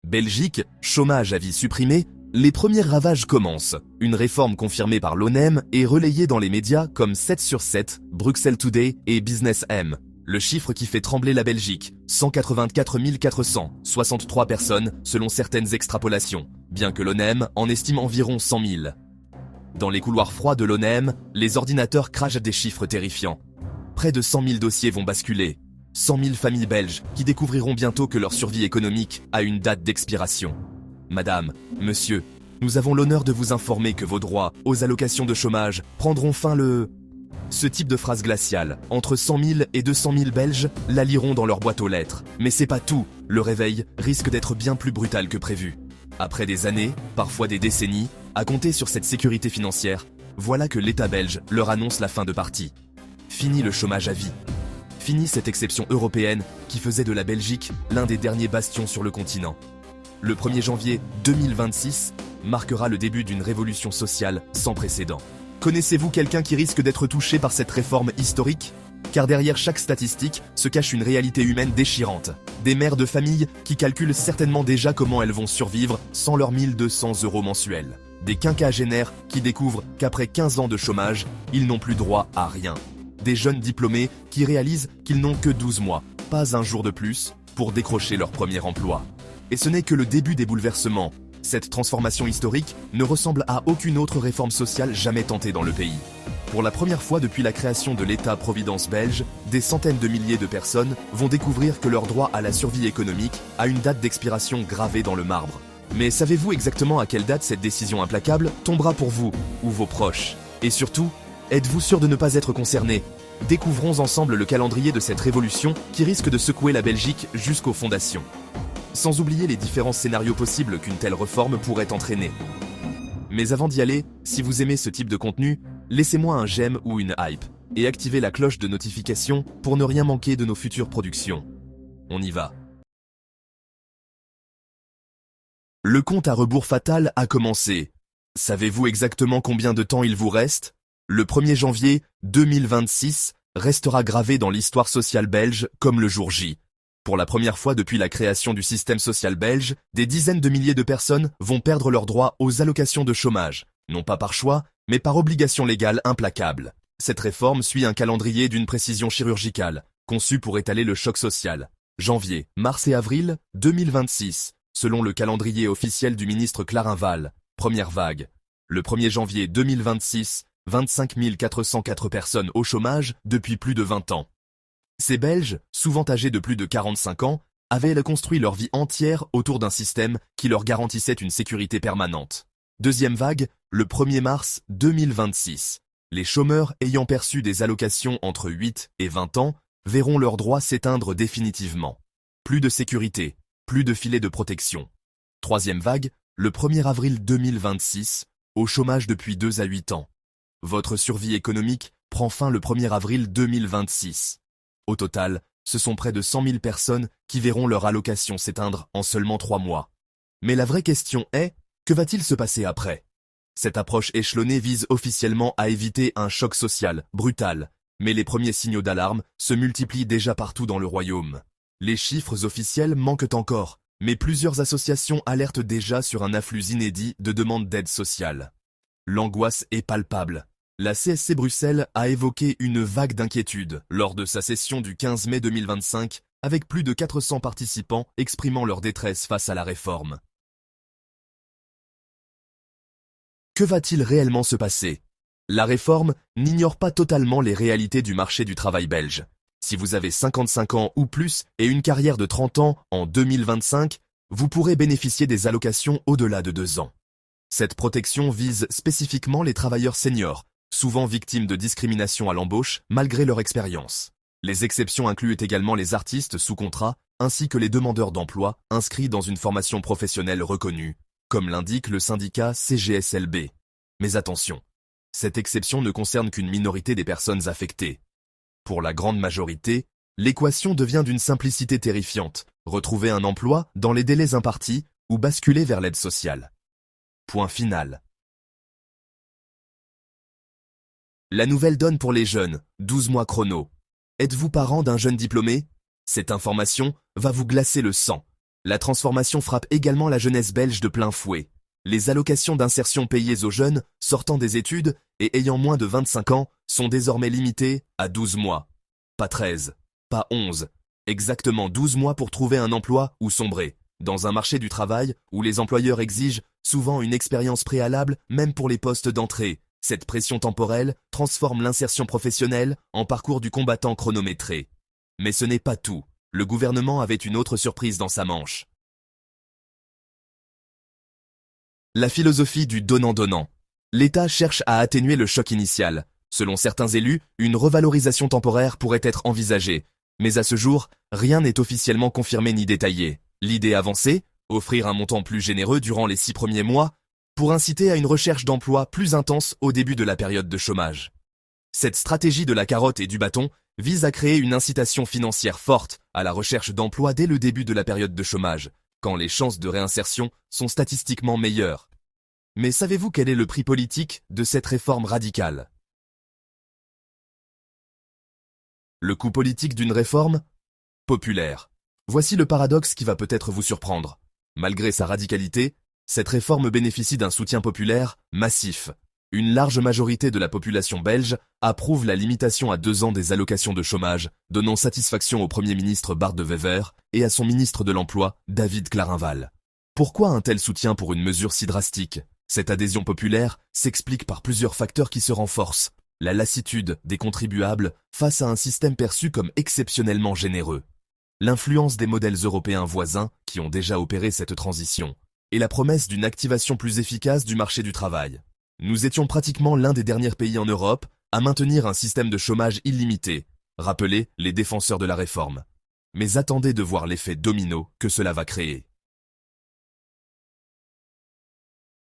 Belgique, chômage à vie supprimé, les premiers ravages commencent. Une réforme confirmée par l'ONEM et relayée dans les médias comme 7 sur 7, Bruxelles Today et Business M. Le chiffre qui fait trembler la Belgique, 184 463 personnes selon certaines extrapolations, bien que l'ONEM en estime environ 100 000. Dans les couloirs froids de l'ONEM, les ordinateurs crachent des chiffres terrifiants. Près de 100 000 dossiers vont basculer. 100 000 familles belges qui découvriront bientôt que leur survie économique a une date d'expiration. Madame, monsieur, nous avons l'honneur de vous informer que vos droits aux allocations de chômage prendront fin le... Ce type de phrase glaciale, entre 100 000 et 200 000 Belges la liront dans leur boîte aux lettres. Mais c'est pas tout, le réveil risque d'être bien plus brutal que prévu. Après des années, parfois des décennies, à compter sur cette sécurité financière, voilà que l'État belge leur annonce la fin de partie. Fini le chômage à vie. Fini cette exception européenne qui faisait de la Belgique l'un des derniers bastions sur le continent. Le 1er janvier 2026 marquera le début d'une révolution sociale sans précédent. Connaissez-vous quelqu'un qui risque d'être touché par cette réforme historique ? Car derrière chaque statistique se cache une réalité humaine déchirante. Des mères de famille qui calculent certainement déjà comment elles vont survivre sans leurs 1 200 € mensuels. Des quinquagénaires qui découvrent qu'après 15 ans de chômage, ils n'ont plus droit à rien. Des jeunes diplômés qui réalisent qu'ils n'ont que 12 mois, pas un jour de plus, pour décrocher leur premier emploi. Et ce n'est que le début des bouleversements. Cette transformation historique ne ressemble à aucune autre réforme sociale jamais tentée dans le pays. Pour la première fois depuis la création de l'État-providence belge, des centaines de milliers de personnes vont découvrir que leur droit à la survie économique a une date d'expiration gravée dans le marbre. Mais savez-vous exactement à quelle date cette décision implacable tombera pour vous ou vos proches ? Et surtout, êtes-vous sûr de ne pas être concerné ? Découvrons ensemble le calendrier de cette révolution qui risque de secouer la Belgique jusqu'aux fondations. Sans oublier les différents scénarios possibles qu'une telle réforme pourrait entraîner. Mais avant d'y aller, si vous aimez ce type de contenu, laissez-moi un j'aime ou une hype, et activez la cloche de notification pour ne rien manquer de nos futures productions. On y va. Le compte à rebours fatal a commencé. Savez-vous exactement combien de temps il vous reste ? Le 1er janvier 2026 restera gravé dans l'histoire sociale belge comme le jour J. Pour la première fois depuis la création du système social belge, des dizaines de milliers de personnes vont perdre leurs droits aux allocations de chômage, non pas par choix, mais par obligation légale implacable. Cette réforme suit un calendrier d'une précision chirurgicale, conçu pour étaler le choc social. Janvier, mars et avril 2026, selon le calendrier officiel du ministre Clarinval, première vague. Le 1er janvier 2026, 25 404 personnes au chômage depuis plus de 20 ans. Ces Belges, souvent âgés de plus de 45 ans, avaient construit leur vie entière autour d'un système qui leur garantissait une sécurité permanente. Deuxième vague, le 1er mars 2026. Les chômeurs ayant perçu des allocations entre 8 et 20 ans verront leurs droits s'éteindre définitivement. Plus de sécurité, plus de filet de protection. Troisième vague, le 1er avril 2026, au chômage depuis 2 à 8 ans. Votre survie économique prend fin le 1er avril 2026. Au total, ce sont près de 100 000 personnes qui verront leur allocation s'éteindre en seulement 3 mois. Mais la vraie question est, que va-t-il se passer après ? Cette approche échelonnée vise officiellement à éviter un choc social brutal, mais les premiers signaux d'alarme se multiplient déjà partout dans le royaume. Les chiffres officiels manquent encore, mais plusieurs associations alertent déjà sur un afflux inédit de demandes d'aide sociale. L'angoisse est palpable. La CSC Bruxelles a évoqué une vague d'inquiétude lors de sa session du 15 mai 2025, avec plus de 400 participants exprimant leur détresse face à la réforme. Que va-t-il réellement se passer ? La réforme n'ignore pas totalement les réalités du marché du travail belge. Si vous avez 55 ans ou plus et une carrière de 30 ans en 2025, vous pourrez bénéficier des allocations au-delà de 2 ans. Cette protection vise spécifiquement les travailleurs seniors, souvent victimes de discrimination à l'embauche malgré leur expérience. Les exceptions incluent également les artistes sous contrat, ainsi que les demandeurs d'emploi inscrits dans une formation professionnelle reconnue, comme l'indique le syndicat CGSLB. Mais attention, cette exception ne concerne qu'une minorité des personnes affectées. Pour la grande majorité, l'équation devient d'une simplicité terrifiante, retrouver un emploi dans les délais impartis ou basculer vers l'aide sociale. Point final. La nouvelle donne pour les jeunes, 12 mois chrono. Êtes-vous parent d'un jeune diplômé ? Cette information va vous glacer le sang. La transformation frappe également la jeunesse belge de plein fouet. Les allocations d'insertion payées aux jeunes sortant des études et ayant moins de 25 ans sont désormais limitées à 12 mois. Pas 13, pas 11, exactement 12 mois pour trouver un emploi ou sombrer, dans un marché du travail où les employeurs exigent souvent une expérience préalable même pour les postes d'entrée. Cette pression temporelle transforme l'insertion professionnelle en parcours du combattant chronométré. Mais ce n'est pas tout. Le gouvernement avait une autre surprise dans sa manche. La philosophie du donnant-donnant. L'État cherche à atténuer le choc initial. Selon certains élus, une revalorisation temporaire pourrait être envisagée. Mais à ce jour, rien n'est officiellement confirmé ni détaillé. L'idée avancée, offrir un montant plus généreux durant les 6 premiers mois, pour inciter à une recherche d'emploi plus intense au début de la période de chômage. Cette stratégie de la carotte et du bâton vise à créer une incitation financière forte à la recherche d'emploi dès le début de la période de chômage, quand les chances de réinsertion sont statistiquement meilleures. Mais savez-vous quel est le prix politique de cette réforme radicale? Le coût politique d'une réforme? Populaire. Voici le paradoxe qui va peut-être vous surprendre. Malgré sa radicalité, cette réforme bénéficie d'un soutien populaire massif. Une large majorité de la population belge approuve la limitation à 2 ans des allocations de chômage, donnant satisfaction au Premier ministre Bart de Wever et à son ministre de l'Emploi, David Clarinval. Pourquoi un tel soutien pour une mesure si drastique? Cette adhésion populaire s'explique par plusieurs facteurs qui se renforcent. La lassitude des contribuables face à un système perçu comme exceptionnellement généreux. L'influence des modèles européens voisins qui ont déjà opéré cette transition. Et la promesse d'une activation plus efficace du marché du travail. Nous étions pratiquement l'un des derniers pays en Europe à maintenir un système de chômage illimité, rappelez les défenseurs de la réforme. Mais attendez de voir l'effet domino que cela va créer.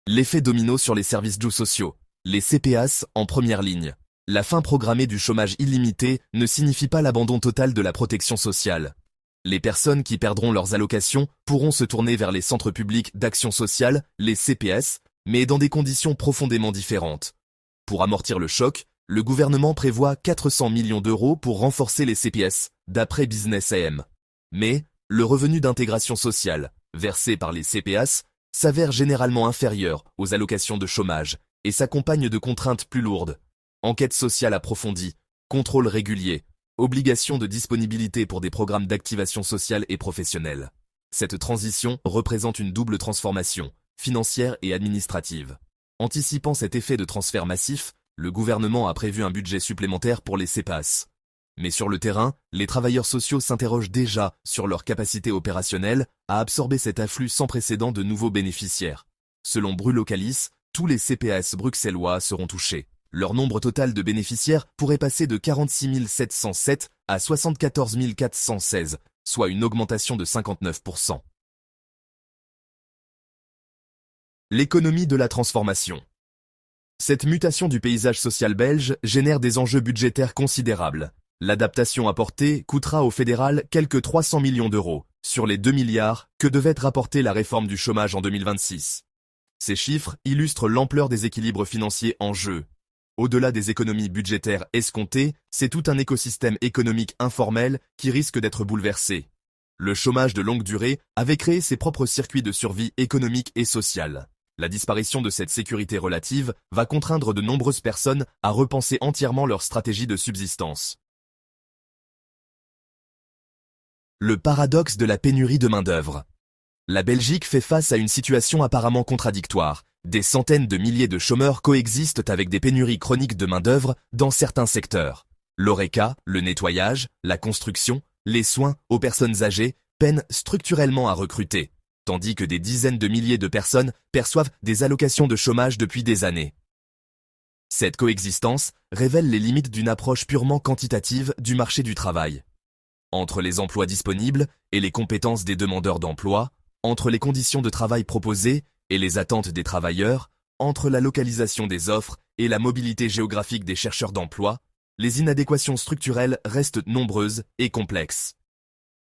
L'effet domino sur les services sociaux, les CPAS en première ligne. La fin programmée du chômage illimité ne signifie pas l'abandon total de la protection sociale. Les personnes qui perdront leurs allocations pourront se tourner vers les centres publics d'action sociale, les CPS, mais dans des conditions profondément différentes. Pour amortir le choc, le gouvernement prévoit 400 millions d'euros pour renforcer les CPS, d'après Business AM. Mais, le revenu d'intégration sociale, versé par les CPS, s'avère généralement inférieur aux allocations de chômage et s'accompagne de contraintes plus lourdes. Enquête sociale approfondie, contrôle régulier, obligation de disponibilité pour des programmes d'activation sociale et professionnelle. Cette transition représente une double transformation, financière et administrative. Anticipant cet effet de transfert massif, le gouvernement a prévu un budget supplémentaire pour les CPAS. Mais sur le terrain, les travailleurs sociaux s'interrogent déjà sur leur capacité opérationnelle à absorber cet afflux sans précédent de nouveaux bénéficiaires. Selon Brulocalis, tous les CPAS bruxellois seront touchés. Leur nombre total de bénéficiaires pourrait passer de 46 707 à 74 416, soit une augmentation de 59%. L'économie de la transformation. Cette mutation du paysage social belge génère des enjeux budgétaires considérables. L'adaptation apportée coûtera au fédéral quelques 300 millions d'euros, sur les 2 milliards que devait rapporter la réforme du chômage en 2026. Ces chiffres illustrent l'ampleur des équilibres financiers en jeu. Au-delà des économies budgétaires escomptées, c'est tout un écosystème économique informel qui risque d'être bouleversé. Le chômage de longue durée avait créé ses propres circuits de survie économique et sociale. La disparition de cette sécurité relative va contraindre de nombreuses personnes à repenser entièrement leur stratégie de subsistance. Le paradoxe de la pénurie de main-d'œuvre. La Belgique fait face à une situation apparemment contradictoire. Des centaines de milliers de chômeurs coexistent avec des pénuries chroniques de main-d'œuvre dans certains secteurs. L'ORECA, le nettoyage, la construction, les soins aux personnes âgées peinent structurellement à recruter, tandis que des dizaines de milliers de personnes perçoivent des allocations de chômage depuis des années. Cette coexistence révèle les limites d'une approche purement quantitative du marché du travail. Entre les emplois disponibles et les compétences des demandeurs d'emploi, entre les conditions de travail proposées et les attentes des travailleurs, entre la localisation des offres et la mobilité géographique des chercheurs d'emploi, les inadéquations structurelles restent nombreuses et complexes.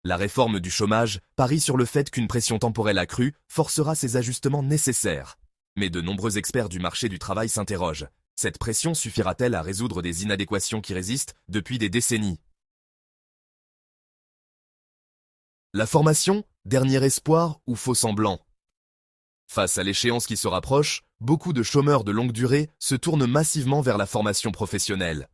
La réforme du chômage parie sur le fait qu'une pression temporelle accrue forcera ces ajustements nécessaires. Mais de nombreux experts du marché du travail s'interrogent. Cette pression suffira-t-elle à résoudre des inadéquations qui résistent depuis des décennies ? La formation, dernier espoir ou faux semblant? Face à l'échéance qui se rapproche, beaucoup de chômeurs de longue durée se tournent massivement vers la formation professionnelle.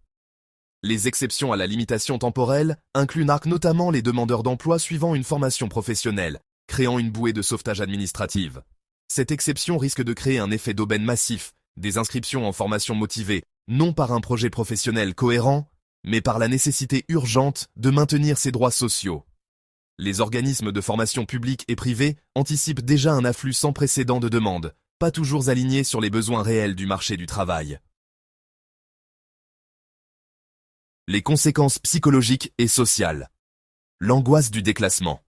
Les exceptions à la limitation temporelle incluent notamment les demandeurs d'emploi suivant une formation professionnelle, créant une bouée de sauvetage administrative. Cette exception risque de créer un effet d'aubaine massif, des inscriptions en formation motivée, non par un projet professionnel cohérent, mais par la nécessité urgente de maintenir ses droits sociaux. Les organismes de formation publics et privés anticipent déjà un afflux sans précédent de demandes, pas toujours alignés sur les besoins réels du marché du travail. Les conséquences psychologiques et sociales. L'angoisse du déclassement.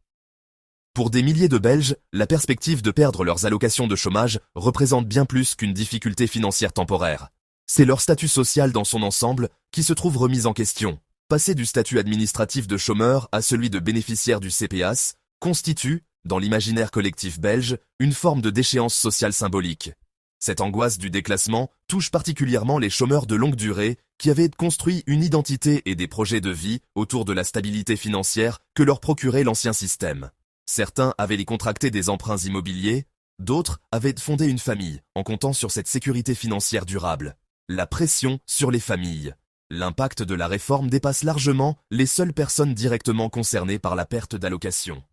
Pour des milliers de Belges, la perspective de perdre leurs allocations de chômage représente bien plus qu'une difficulté financière temporaire. C'est leur statut social dans son ensemble qui se trouve remis en question. Passer du statut administratif de chômeur à celui de bénéficiaire du CPAS constitue, dans l'imaginaire collectif belge, une forme de déchéance sociale symbolique. Cette angoisse du déclassement touche particulièrement les chômeurs de longue durée qui avaient construit une identité et des projets de vie autour de la stabilité financière que leur procurait l'ancien système. Certains avaient contracté des emprunts immobiliers, d'autres avaient fondé une famille en comptant sur cette sécurité financière durable. La pression sur les familles. L'impact de la réforme dépasse largement les seules personnes directement concernées par la perte d'allocation.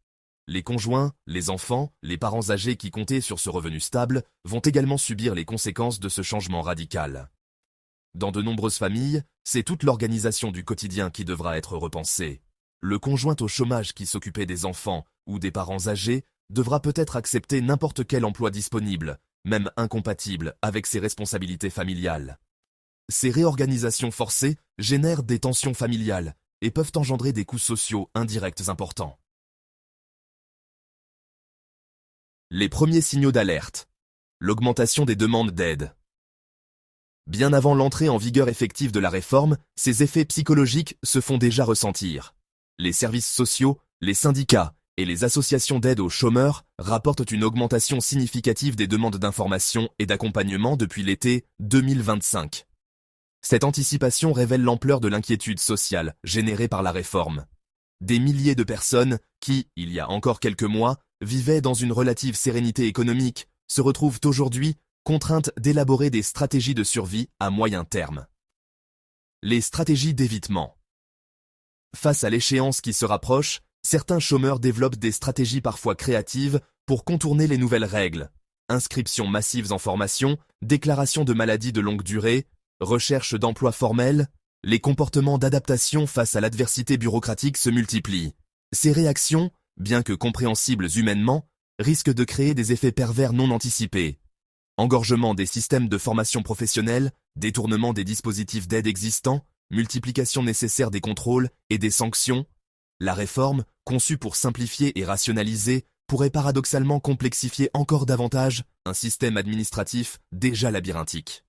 Les conjoints, les enfants, les parents âgés qui comptaient sur ce revenu stable vont également subir les conséquences de ce changement radical. Dans de nombreuses familles, c'est toute l'organisation du quotidien qui devra être repensée. Le conjoint au chômage qui s'occupait des enfants ou des parents âgés devra peut-être accepter n'importe quel emploi disponible, même incompatible avec ses responsabilités familiales. Ces réorganisations forcées génèrent des tensions familiales et peuvent engendrer des coûts sociaux indirects importants. Les premiers signaux d'alerte. L'augmentation des demandes d'aide. Bien avant l'entrée en vigueur effective de la réforme, ces effets psychologiques se font déjà ressentir. Les services sociaux, les syndicats et les associations d'aide aux chômeurs rapportent une augmentation significative des demandes d'information et d'accompagnement depuis l'été 2025. Cette anticipation révèle l'ampleur de l'inquiétude sociale générée par la réforme. Des milliers de personnes qui, il y a encore quelques mois, vivaient dans une relative sérénité économique, se retrouvent aujourd'hui contraintes d'élaborer des stratégies de survie à moyen terme. Les stratégies d'évitement. Face à l'échéance qui se rapproche, certains chômeurs développent des stratégies parfois créatives pour contourner les nouvelles règles. Inscriptions massives en formation, déclaration de maladies de longue durée, recherche d'emplois formels, les comportements d'adaptation face à l'adversité bureaucratique se multiplient. Ces réactions, bien que compréhensibles humainement, risquent de créer des effets pervers non anticipés. Engorgement des systèmes de formation professionnelle, détournement des dispositifs d'aide existants, multiplication nécessaire des contrôles et des sanctions. La réforme, conçue pour simplifier et rationaliser, pourrait paradoxalement complexifier encore davantage un système administratif déjà labyrinthique.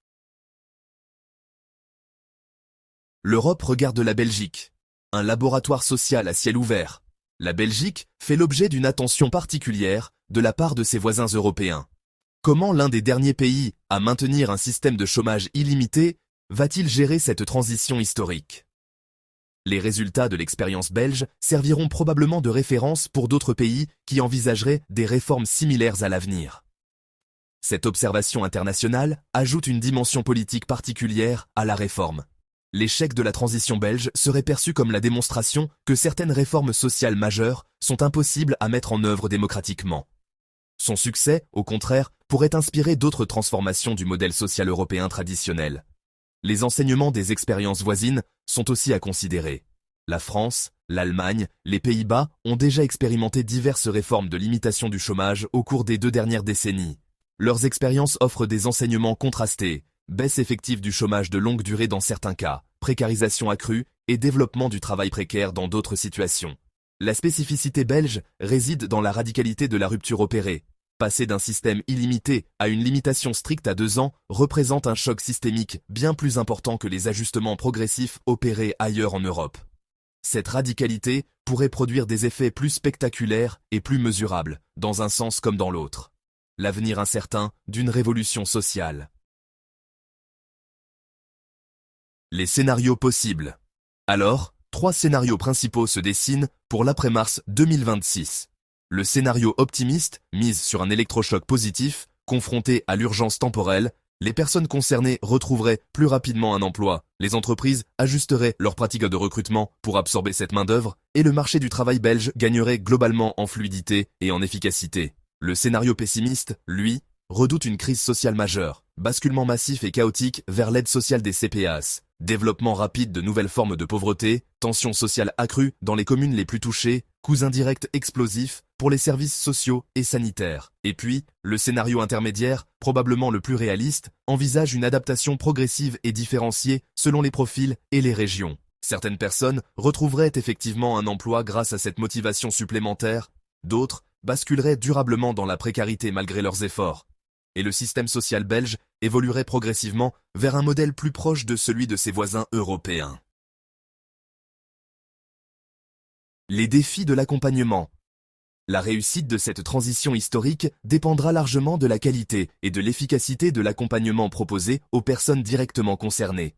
L'Europe regarde la Belgique, un laboratoire social à ciel ouvert. La Belgique fait l'objet d'une attention particulière de la part de ses voisins européens. Comment l'un des derniers pays à maintenir un système de chômage illimité va-t-il gérer cette transition historique? Les résultats de l'expérience belge serviront probablement de référence pour d'autres pays qui envisageraient des réformes similaires à l'avenir. Cette observation internationale ajoute une dimension politique particulière à la réforme. L'échec de la transition belge serait perçu comme la démonstration que certaines réformes sociales majeures sont impossibles à mettre en œuvre démocratiquement. Son succès, au contraire, pourrait inspirer d'autres transformations du modèle social européen traditionnel. Les enseignements des expériences voisines sont aussi à considérer. La France, l'Allemagne, les Pays-Bas ont déjà expérimenté diverses réformes de limitation du chômage au cours des 2 dernières décennies. Leurs expériences offrent des enseignements contrastés, baisse effective du chômage de longue durée dans certains cas, précarisation accrue et développement du travail précaire dans d'autres situations. La spécificité belge réside dans la radicalité de la rupture opérée. Passer d'un système illimité à une limitation stricte à 2 ans représente un choc systémique bien plus important que les ajustements progressifs opérés ailleurs en Europe. Cette radicalité pourrait produire des effets plus spectaculaires et plus mesurables, dans un sens comme dans l'autre. L'avenir incertain d'une révolution sociale. Les scénarios possibles. Alors, 3 scénarios principaux se dessinent pour l'après-mars 2026. Le scénario optimiste mise sur un électrochoc positif, confronté à l'urgence temporelle. Les personnes concernées retrouveraient plus rapidement un emploi, les entreprises ajusteraient leurs pratiques de recrutement pour absorber cette main-d'œuvre, et le marché du travail belge gagnerait globalement en fluidité et en efficacité. Le scénario pessimiste, lui, redoute une crise sociale majeure, basculement massif et chaotique vers l'aide sociale des CPAS, développement rapide de nouvelles formes de pauvreté, tensions sociales accrues dans les communes les plus touchées, coûts indirects explosifs pour les services sociaux et sanitaires. Et puis, le scénario intermédiaire, probablement le plus réaliste, envisage une adaptation progressive et différenciée selon les profils et les régions. Certaines personnes retrouveraient effectivement un emploi grâce à cette motivation supplémentaire, d'autres basculeraient durablement dans la précarité malgré leurs efforts. Et le système social belge évoluerait progressivement vers un modèle plus proche de celui de ses voisins européens. Les défis de l'accompagnement. La réussite de cette transition historique dépendra largement de la qualité et de l'efficacité de l'accompagnement proposé aux personnes directement concernées.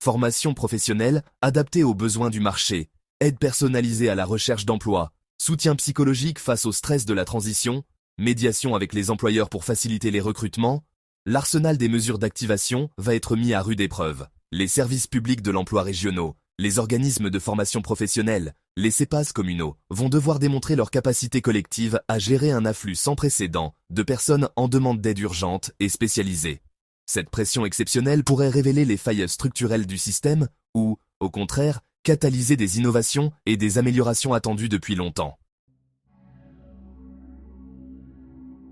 Formation professionnelle adaptée aux besoins du marché, aide personnalisée à la recherche d'emploi, soutien psychologique face au stress de la transition, médiation avec les employeurs pour faciliter les recrutements, l'arsenal des mesures d'activation va être mis à rude épreuve. Les services publics de l'emploi régionaux, les organismes de formation professionnelle, les CEPAS communaux vont devoir démontrer leur capacité collective à gérer un afflux sans précédent de personnes en demande d'aide urgente et spécialisée. Cette pression exceptionnelle pourrait révéler les failles structurelles du système ou, au contraire, catalyser des innovations et des améliorations attendues depuis longtemps.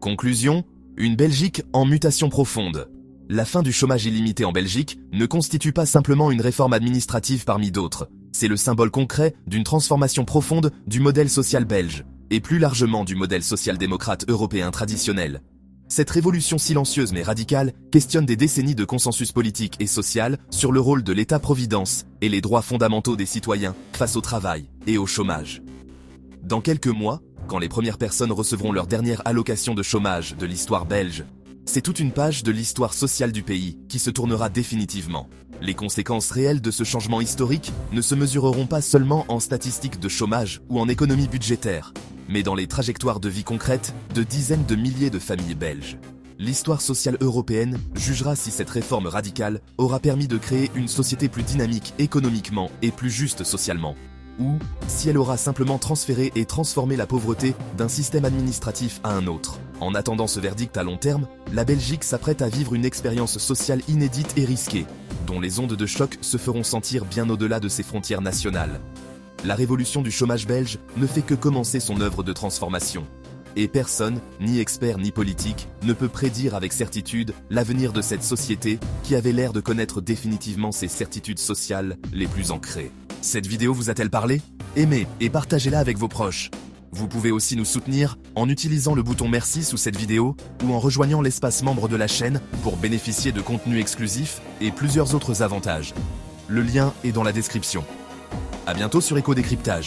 Conclusion, une Belgique en mutation profonde. La fin du chômage illimité en Belgique ne constitue pas simplement une réforme administrative parmi d'autres. C'est le symbole concret d'une transformation profonde du modèle social belge, et plus largement du modèle social-démocrate européen traditionnel. Cette révolution silencieuse mais radicale questionne des décennies de consensus politique et social sur le rôle de l'État-providence et les droits fondamentaux des citoyens face au travail et au chômage. Dans quelques mois, quand les premières personnes recevront leur dernière allocation de chômage de l'histoire belge, c'est toute une page de l'histoire sociale du pays qui se tournera définitivement. Les conséquences réelles de ce changement historique ne se mesureront pas seulement en statistiques de chômage ou en économie budgétaire, mais dans les trajectoires de vie concrètes de dizaines de milliers de familles belges. L'histoire sociale européenne jugera si cette réforme radicale aura permis de créer une société plus dynamique économiquement et plus juste socialement, ou si elle aura simplement transféré et transformé la pauvreté d'un système administratif à un autre. En attendant ce verdict à long terme, la Belgique s'apprête à vivre une expérience sociale inédite et risquée, dont les ondes de choc se feront sentir bien au-delà de ses frontières nationales. La révolution du chômage belge ne fait que commencer son œuvre de transformation. Et personne, ni expert ni politique, ne peut prédire avec certitude l'avenir de cette société qui avait l'air de connaître définitivement ses certitudes sociales les plus ancrées. Cette vidéo vous a-t-elle parlé? Aimez et partagez-la avec vos proches. Vous pouvez aussi nous soutenir en utilisant le bouton merci sous cette vidéo ou en rejoignant l'espace membre de la chaîne pour bénéficier de contenus exclusifs et plusieurs autres avantages. Le lien est dans la description. À bientôt sur Éco Décryptage.